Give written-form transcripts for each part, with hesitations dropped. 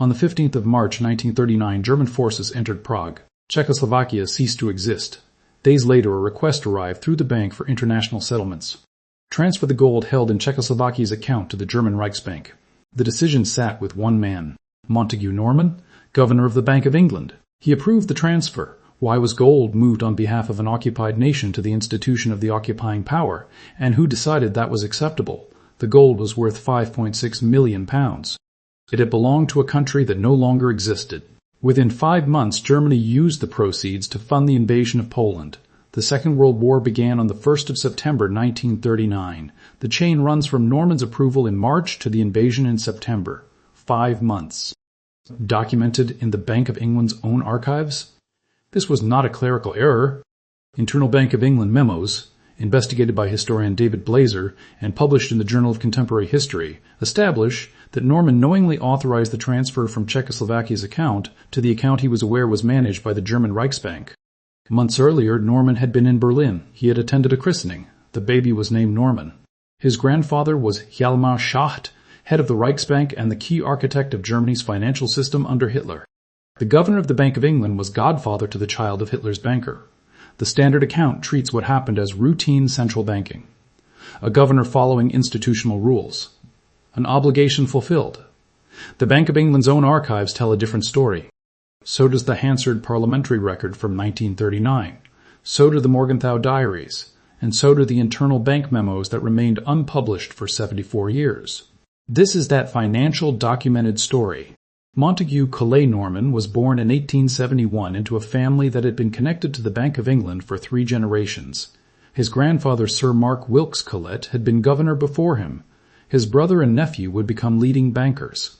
On the 15th of March 1939, German forces entered Prague. Czechoslovakia ceased to exist. Days later, a request arrived through the Bank for International Settlements. Transfer the gold held in Czechoslovakia's account to the German Reichsbank. The decision sat with one man, Montagu Norman, governor of the Bank of England. He approved the transfer. Why was gold moved on behalf of an occupied nation to the institution of the occupying power, and who decided that was acceptable? The gold was worth £5.6 million. It had belonged to a country that no longer existed. Within 5 months, Germany used the proceeds to fund the invasion of Poland. The Second World War began on the 1st of September 1939. The chain runs from Norman's approval in March to the invasion in September. 5 months. Documented in the Bank of England's own archives? This was not a clerical error. Internal Bank of England memos, investigated by historian David Blazer and published in the Journal of Contemporary History, establish that Norman knowingly authorized the transfer from Czechoslovakia's account to the account he was aware was managed by the German Reichsbank. Months earlier, Norman had been in Berlin. He had attended a christening. The baby was named Norman. His grandfather was Hjalmar Schacht, head of the Reichsbank and the key architect of Germany's financial system under Hitler. The governor of the Bank of England was godfather to the child of Hitler's banker. The standard account treats what happened as routine central banking. A governor following institutional rules. An obligation fulfilled. The Bank of England's own archives tell a different story. So does the Hansard parliamentary record from 1939. So do the Morgenthau diaries. And so do the internal bank memos that remained unpublished for 74 years. This is that financial documented story. Montagu Norman was born in 1871 into a family that had been connected to the Bank of England for 3 generations. His grandfather, Sir Mark Wilkes Collett, had been governor before him. His brother and nephew would become leading bankers.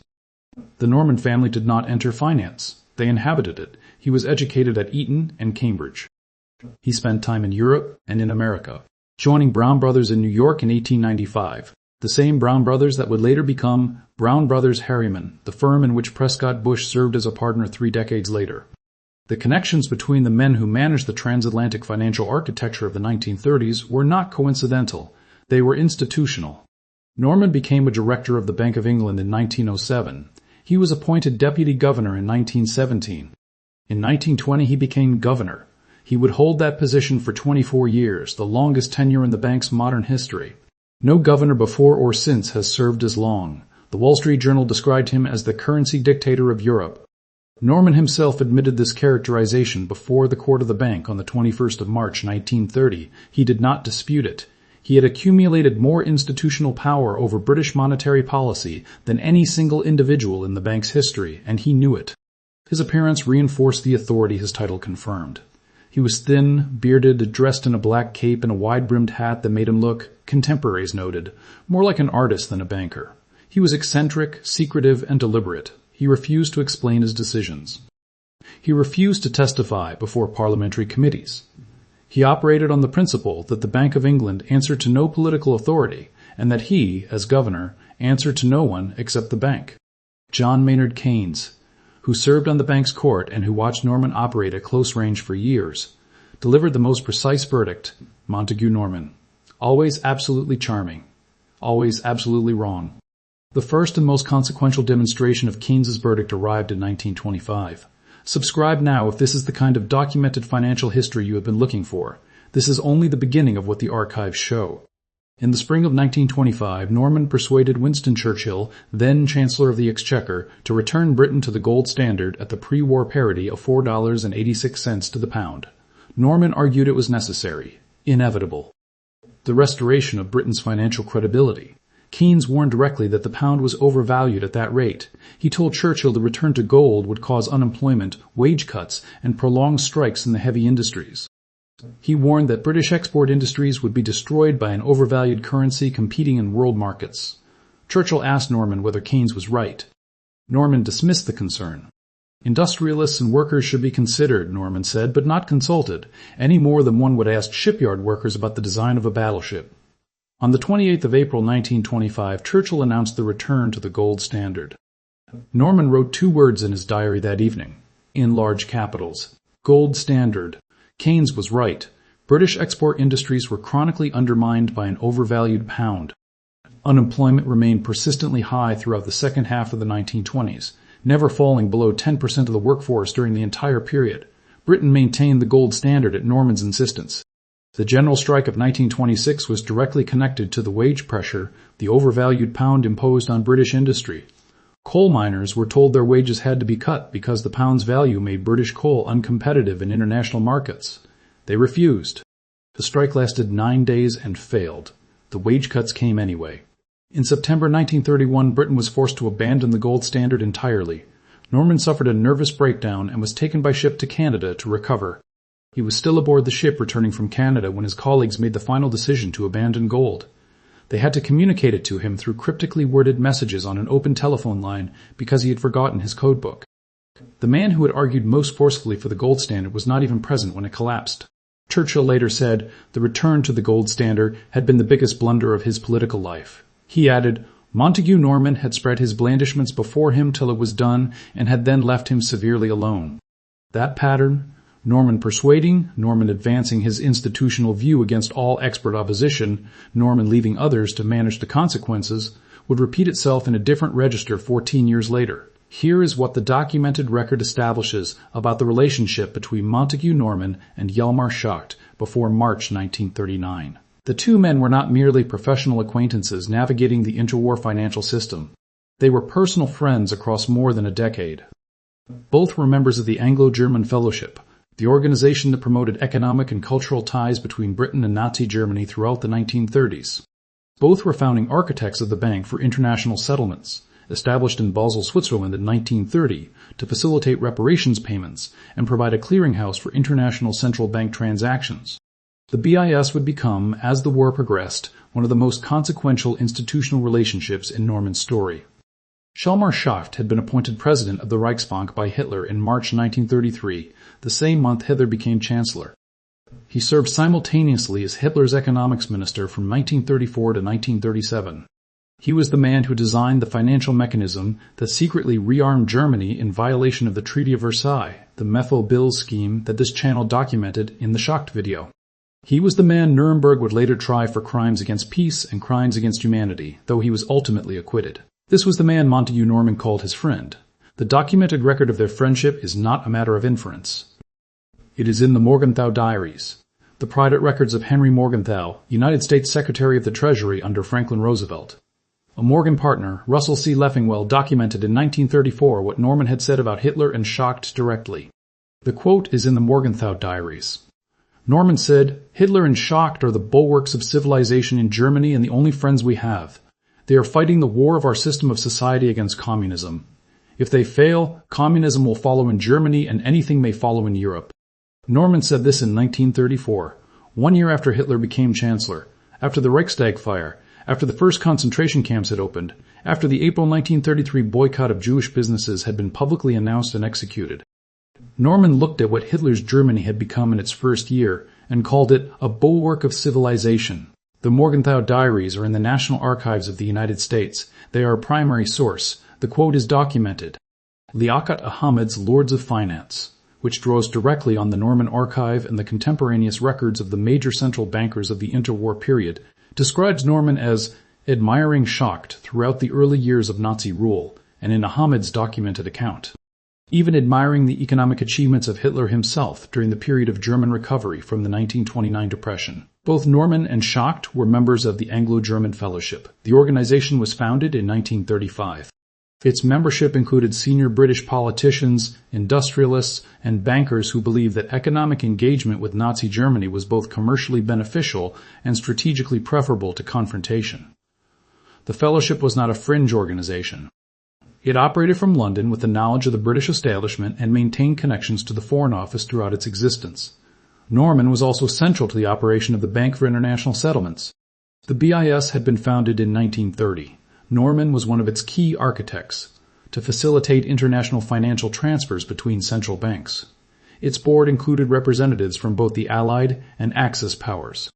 The Norman family did not enter finance. They inhabited it. He was educated at Eton and Cambridge. He spent time in Europe and in America, joining Brown Brothers in New York in 1895. The same Brown Brothers that would later become Brown Brothers Harriman, the firm in which Prescott Bush served as a partner 3 decades later. The connections between the men who managed the transatlantic financial architecture of the 1930s were not coincidental. They were institutional. Norman became a director of the Bank of England in 1907. He was appointed deputy governor in 1917. In 1920, he became governor. He would hold that position for 24 years, the longest tenure in the bank's modern history. No governor before or since has served as long. The Wall Street Journal described him as the currency dictator of Europe. Norman himself admitted this characterization before the court of the bank on the 21st of March 1930. He did not dispute it. He had accumulated more institutional power over British monetary policy than any single individual in the bank's history, and he knew it. His appearance reinforced the authority his title confirmed. He was thin, bearded, dressed in a black cape and a wide-brimmed hat that made him look, contemporaries noted, more like an artist than a banker. He was eccentric, secretive, and deliberate. He refused to explain his decisions. He refused to testify before parliamentary committees. He operated on the principle that the Bank of England answered to no political authority, and that he, as governor, answered to no one except the bank. John Maynard Keynes, who served on the bank's court and who watched Norman operate at close range for years, delivered the most precise verdict: Montagu Norman. Always absolutely charming. Always absolutely wrong. The first and most consequential demonstration of Keynes's verdict arrived in 1925. Subscribe now if this is the kind of documented financial history you have been looking for. This is only the beginning of what the archives show. In the spring of 1925, Norman persuaded Winston Churchill, then Chancellor of the Exchequer, to return Britain to the gold standard at the pre-war parity of $4.86 to the pound. Norman argued it was necessary, inevitable. The restoration of Britain's financial credibility. Keynes warned directly that the pound was overvalued at that rate. He told Churchill the return to gold would cause unemployment, wage cuts, and prolonged strikes in the heavy industries. He warned that British export industries would be destroyed by an overvalued currency competing in world markets. Churchill asked Norman whether Keynes was right. Norman dismissed the concern. Industrialists and workers should be considered, Norman said, but not consulted, any more than one would ask shipyard workers about the design of a battleship. On the 28th of April 1925, Churchill announced the return to the gold standard. Norman wrote 2 words in his diary that evening, in large capitals: gold standard. Keynes was right. British export industries were chronically undermined by an overvalued pound. Unemployment remained persistently high throughout the second half of the 1920s. never falling below 10% of the workforce during the entire period. Britain maintained the gold standard at Norman's insistence. The general strike of 1926 was directly connected to the wage pressure the overvalued pound imposed on British industry. Coal miners were told their wages had to be cut because the pound's value made British coal uncompetitive in international markets. They refused. The strike lasted 9 days and failed. The wage cuts came anyway. In September 1931, Britain was forced to abandon the gold standard entirely. Norman suffered a nervous breakdown and was taken by ship to Canada to recover. He was still aboard the ship returning from Canada when his colleagues made the final decision to abandon gold. They had to communicate it to him through cryptically worded messages on an open telephone line because he had forgotten his codebook. The man who had argued most forcefully for the gold standard was not even present when it collapsed. Churchill later said the return to the gold standard had been the biggest blunder of his political life. He added, Montagu Norman had spread his blandishments before him till it was done and had then left him severely alone. That pattern, Norman persuading, Norman advancing his institutional view against all expert opposition, Norman leaving others to manage the consequences, would repeat itself in a different register 14 years later. Here is what the documented record establishes about the relationship between Montagu Norman and Hjalmar Schacht before March 1939. The two men were not merely professional acquaintances navigating the interwar financial system. They were personal friends across more than a decade. Both were members of the Anglo-German Fellowship, the organization that promoted economic and cultural ties between Britain and Nazi Germany throughout the 1930s. Both were founding architects of the Bank for International Settlements, established in Basel, Switzerland in 1930 to facilitate reparations payments and provide a clearinghouse for international central bank transactions. The BIS would become, as the war progressed, one of the most consequential institutional relationships in Norman's story. Hjalmar Schacht had been appointed president of the Reichsbank by Hitler in March 1933, the same month Hitler became chancellor. He served simultaneously as Hitler's economics minister from 1934 to 1937. He was the man who designed the financial mechanism that secretly rearmed Germany in violation of the Treaty of Versailles, the methyl bills scheme that this channel documented in the Schacht video. He was the man Nuremberg would later try for crimes against peace and crimes against humanity, though he was ultimately acquitted. This was the man Montagu Norman called his friend. The documented record of their friendship is not a matter of inference. It is in the Morgenthau diaries, the private records of Henry Morgenthau, United States Secretary of the Treasury under Franklin Roosevelt. A Morgan partner, Russell C. Leffingwell, documented in 1934 what Norman had said about Hitler and Schacht directly. The quote is in the Morgenthau diaries. Norman said, Hitler and Schacht are the bulwarks of civilization in Germany and the only friends we have. They are fighting the war of our system of society against communism. If they fail, communism will follow in Germany and anything may follow in Europe. Norman said this in 1934, 1 year after Hitler became chancellor, after the Reichstag fire, after the first concentration camps had opened, after the April 1933 boycott of Jewish businesses had been publicly announced and executed. Norman looked at what Hitler's Germany had become in its first year and called it a bulwark of civilization. The Morgenthau diaries are in the National Archives of the United States. They are a primary source. The quote is documented. Liaquat Ahmed's Lords of Finance, which draws directly on the Norman archive and the contemporaneous records of the major central bankers of the interwar period, describes Norman as admiring Schacht throughout the early years of Nazi rule, and in Ahmed's documented account. Even admiring the economic achievements of Hitler himself during the period of German recovery from the 1929 Depression. Both Norman and Schacht were members of the Anglo-German Fellowship. The organization was founded in 1935. Its membership included senior British politicians, industrialists, and bankers who believed that economic engagement with Nazi Germany was both commercially beneficial and strategically preferable to confrontation. The Fellowship was not a fringe organization. It operated from London with the knowledge of the British establishment and maintained connections to the Foreign Office throughout its existence. Norman was also central to the operation of the Bank for International Settlements. The BIS had been founded in 1930. Norman was one of its key architects to facilitate international financial transfers between central banks. Its board included representatives from both the Allied and Axis powers.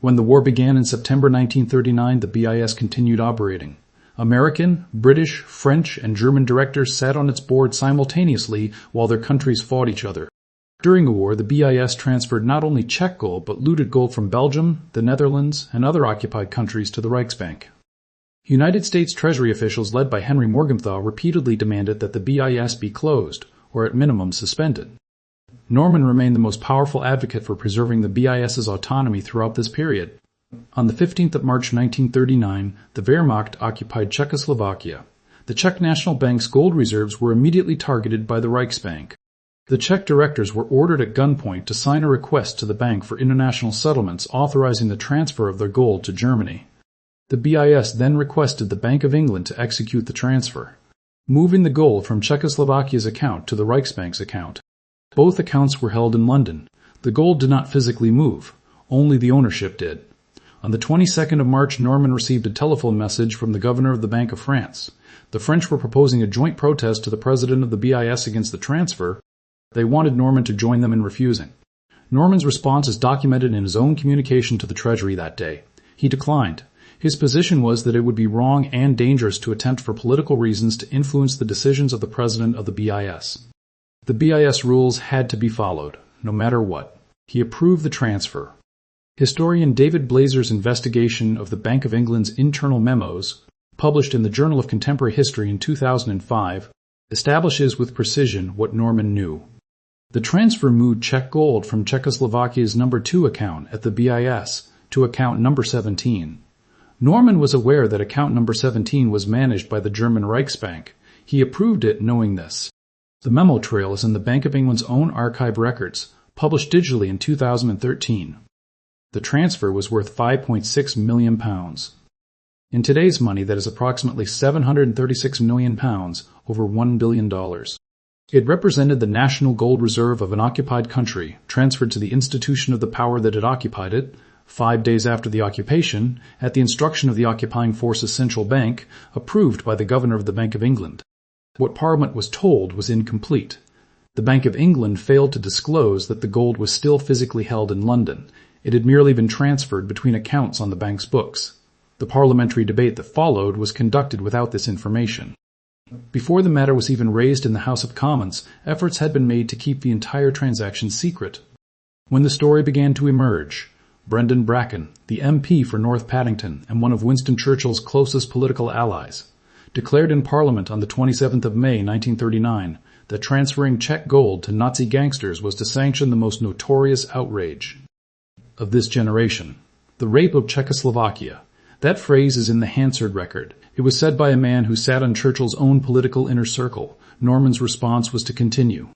When the war began in September 1939, the BIS continued operating. American, British, French, and German directors sat on its board simultaneously while their countries fought each other. During the war, the BIS transferred not only Czech gold but looted gold from Belgium, the Netherlands, and other occupied countries to the Reichsbank. United States Treasury officials led by Henry Morgenthau repeatedly demanded that the BIS be closed, or at minimum suspended. Norman remained the most powerful advocate for preserving the BIS's autonomy throughout this period. On the 15th of March 1939, the Wehrmacht occupied Czechoslovakia. The Czech National Bank's gold reserves were immediately targeted by the Reichsbank. The Czech directors were ordered at gunpoint to sign a request to the bank for international settlements authorizing the transfer of their gold to Germany. The BIS then requested the Bank of England to execute the transfer, moving the gold from Czechoslovakia's account to the Reichsbank's account. Both accounts were held in London. The gold did not physically move. Only the ownership did. On the 22nd of March, Norman received a telephone message from the governor of the Bank of France. The French were proposing a joint protest to the president of the BIS against the transfer. They wanted Norman to join them in refusing. Norman's response is documented in his own communication to the Treasury that day. He declined. His position was that it would be wrong and dangerous to attempt for political reasons to influence the decisions of the president of the BIS. The BIS rules had to be followed, no matter what. He approved the transfer. Historian David Blazer's investigation of the Bank of England's internal memos, published in the Journal of Contemporary History in 2005, establishes with precision what Norman knew. The transfer moved Czech gold from Czechoslovakia's number 2 account at the BIS to account number 17. Norman was aware that account number 17 was managed by the German Reichsbank. He approved it knowing this. The memo trail is in the Bank of England's own archive records, published digitally in 2013. The transfer was worth £5.6 million. In today's money, that is approximately £736 million, over $1 billion. It represented the national gold reserve of an occupied country, transferred to the institution of the power that had occupied it, 5 days after the occupation, at the instruction of the occupying force's central bank, approved by the governor of the Bank of England. What Parliament was told was incomplete. The Bank of England failed to disclose that the gold was still physically held in London. It had merely been transferred between accounts on the bank's books. The parliamentary debate that followed was conducted without this information. Before the matter was even raised in the House of Commons, efforts had been made to keep the entire transaction secret. When the story began to emerge, Brendan Bracken, the MP for North Paddington and one of Winston Churchill's closest political allies, declared in Parliament on the 27th of May 1939 that transferring Czech gold to Nazi gangsters was to sanction the most notorious outrage of this generation, the rape of Czechoslovakia. That phrase is in the Hansard record. It was said by a man who sat on Churchill's own political inner circle. Norman's response was to continue.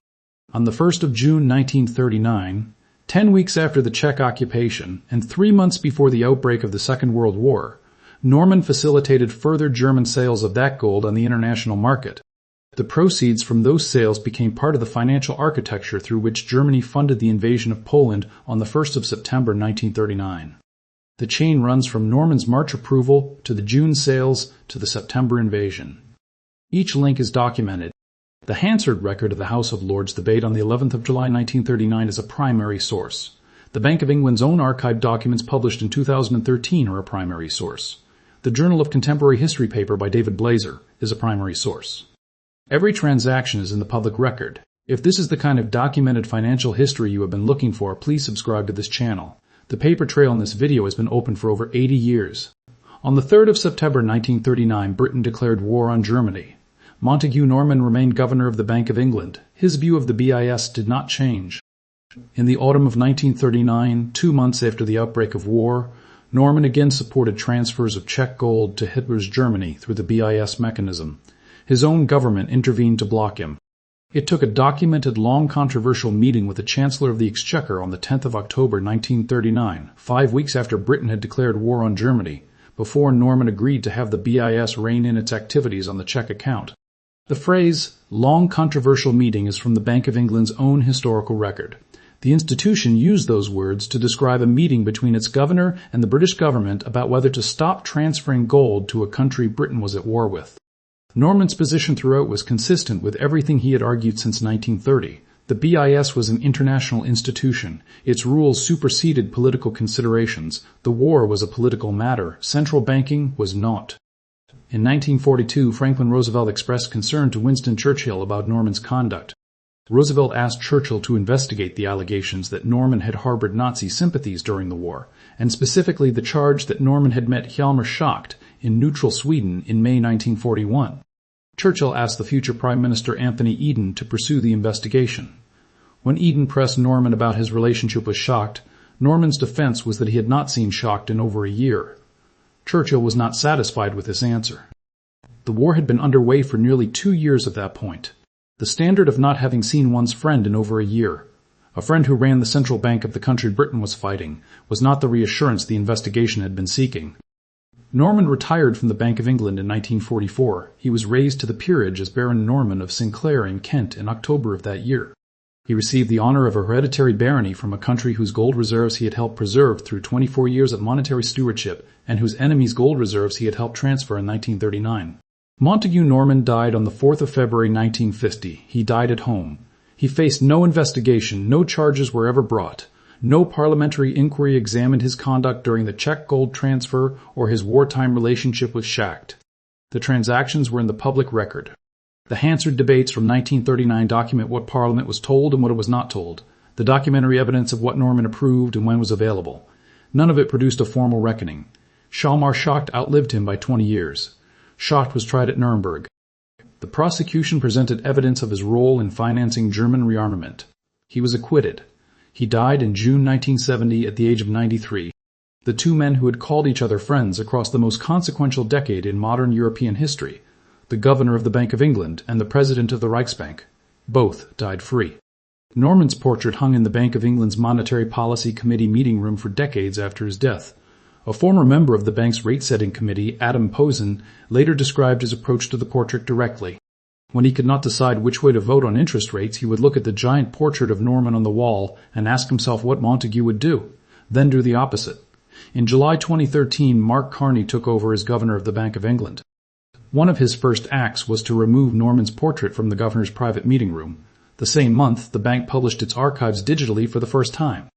On the 1st of June 1939, 10 weeks after the Czech occupation and 3 months before the outbreak of the Second World War, Norman facilitated further German sales of that gold on the international market. The proceeds from those sales became part of the financial architecture through which Germany funded the invasion of Poland on the 1st of September 1939. The chain runs from Norman's March approval to the June sales to the September invasion. Each link is documented. The Hansard record of the House of Lords debate on the 11th of July 1939 is a primary source. The Bank of England's own archived documents published in 2013 are a primary source. The Journal of Contemporary History paper by David Blazer is a primary source. Every transaction is in the public record. If this is the kind of documented financial history you have been looking for, please subscribe to this channel. The paper trail in this video has been open for over 80 years. On the 3rd of September 1939, Britain declared war on Germany. Montagu Norman remained governor of the Bank of England. His view of the BIS did not change. In the autumn of 1939, 2 months after the outbreak of war, Norman again supported transfers of Czech gold to Hitler's Germany through the BIS mechanism. His own government intervened to block him. It took a documented, long controversial meeting with the Chancellor of the Exchequer on the 10th of October 1939, 5 weeks after Britain had declared war on Germany, before Norman agreed to have the BIS rein in its activities on the Czech account. The phrase, long controversial meeting, is from the Bank of England's own historical record. The institution used those words to describe a meeting between its governor and the British government about whether to stop transferring gold to a country Britain was at war with. Norman's position throughout was consistent with everything he had argued since 1930. The BIS was an international institution. Its rules superseded political considerations. The war was a political matter. Central banking was not. In 1942, Franklin Roosevelt expressed concern to Winston Churchill about Norman's conduct. Roosevelt asked Churchill to investigate the allegations that Norman had harbored Nazi sympathies during the war, and specifically the charge that Norman had met Hjalmar Schacht in neutral Sweden in May 1941. Churchill asked the future Prime Minister Anthony Eden to pursue the investigation. When Eden pressed Norman about his relationship with Schacht, Norman's defense was that he had not seen Schacht in over a year. Churchill was not satisfied with this answer. The war had been underway for nearly 2 years at that point. The standard of not having seen one's friend in over a year, a friend who ran the central bank of the country Britain was fighting, was not the reassurance the investigation had been seeking. Norman retired from the Bank of England in 1944. He was raised to the peerage as Baron Norman of Sinclair in Kent in October of that year. He received the honor of a hereditary barony from a country whose gold reserves he had helped preserve through 24 years of monetary stewardship and whose enemies' gold reserves he had helped transfer in 1939. Montagu Norman died on the 4th of February 1950. He died at home. He faced no investigation, no charges were ever brought. No parliamentary inquiry examined his conduct during the Czech gold transfer or his wartime relationship with Schacht. The transactions were in the public record. The Hansard debates from 1939 document what Parliament was told and what it was not told, the documentary evidence of what Norman approved and when was available. None of it produced a formal reckoning. Hjalmar Schacht outlived him by 20 years. Schacht was tried at Nuremberg. The prosecution presented evidence of his role in financing German rearmament. He was acquitted. He died in June 1970 at the age of 93. The two men who had called each other friends across the most consequential decade in modern European history, the governor of the Bank of England and the president of the Reichsbank, both died free. Norman's portrait hung in the Bank of England's Monetary Policy Committee meeting room for decades after his death. A former member of the bank's rate-setting committee, Adam Posen, later described his approach to the portrait directly. When he could not decide which way to vote on interest rates, he would look at the giant portrait of Norman on the wall and ask himself what Montagu would do, then do the opposite. In July 2013, Mark Carney took over as governor of the Bank of England. One of his first acts was to remove Norman's portrait from the governor's private meeting room. The same month, the bank published its archives digitally for the first time.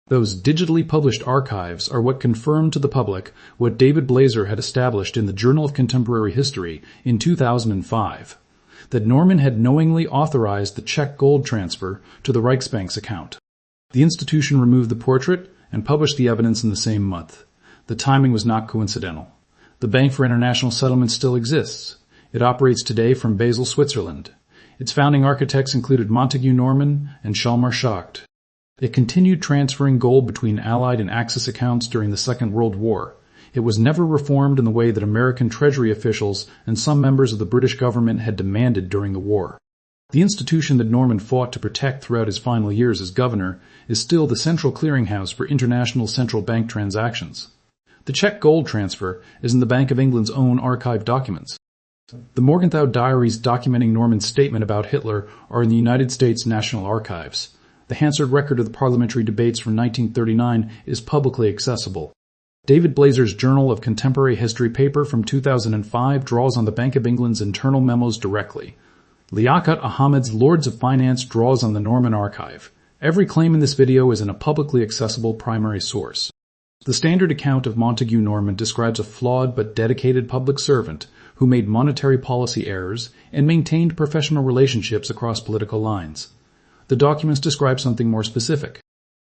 Those digitally published archives are what confirmed to the public what David Blazer had established in the Journal of Contemporary History in 2005. That Norman had knowingly authorized the Czech gold transfer to the Reichsbank's account. The institution removed the portrait and published the evidence in the same month. The timing was not coincidental. The Bank for International Settlements still exists. It operates today from Basel, Switzerland. Its founding architects included Montagu Norman and Hjalmar Schacht. It continued transferring gold between Allied and Axis accounts during the Second World War. It was never reformed in the way that American Treasury officials and some members of the British government had demanded during the war. The institution that Norman fought to protect throughout his final years as governor is still the central clearinghouse for international central bank transactions. The Czech gold transfer is in the Bank of England's own archived documents. The Morgenthau diaries documenting Norman's statement about Hitler are in the United States National Archives. The Hansard record of the parliamentary debates from 1939 is publicly accessible. David Blazer's Journal of Contemporary History paper from 2005 draws on the Bank of England's internal memos directly. Liaquat Ahmed's Lords of Finance draws on the Norman archive. Every claim in this video is in a publicly accessible primary source. The standard account of Montagu Norman describes a flawed but dedicated public servant who made monetary policy errors and maintained professional relationships across political lines. The documents describe something more specific.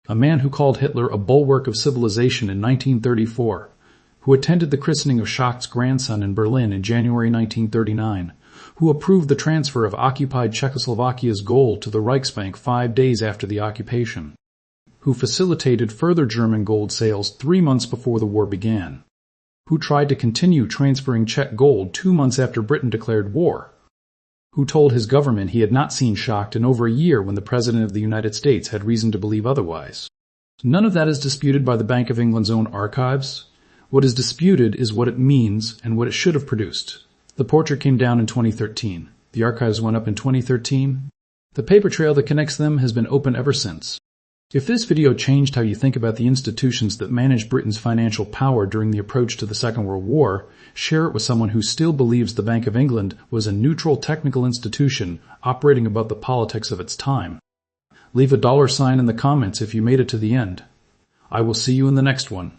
A man who called Hitler a bulwark of civilization in 1934, who attended the christening of Schacht's grandson in Berlin in January 1939, who approved the transfer of occupied Czechoslovakia's gold to the Reichsbank 5 days after the occupation, who facilitated further German gold sales 3 months before the war began, who tried to continue transferring Czech gold 2 months after Britain declared war, who told his government he had not seen Schacht in over a year when the President of the United States had reason to believe otherwise. None of that is disputed by the Bank of England's own archives. What is disputed is what it means and what it should have produced. The portrait came down in 2013. The archives went up in 2013. The paper trail that connects them has been open ever since. If this video changed how you think about the institutions that managed Britain's financial power during the approach to the Second World War, share it with someone who still believes the Bank of England was a neutral technical institution operating above the politics of its time. Leave a $sign in the comments if you made it to the end. I will see you in the next one.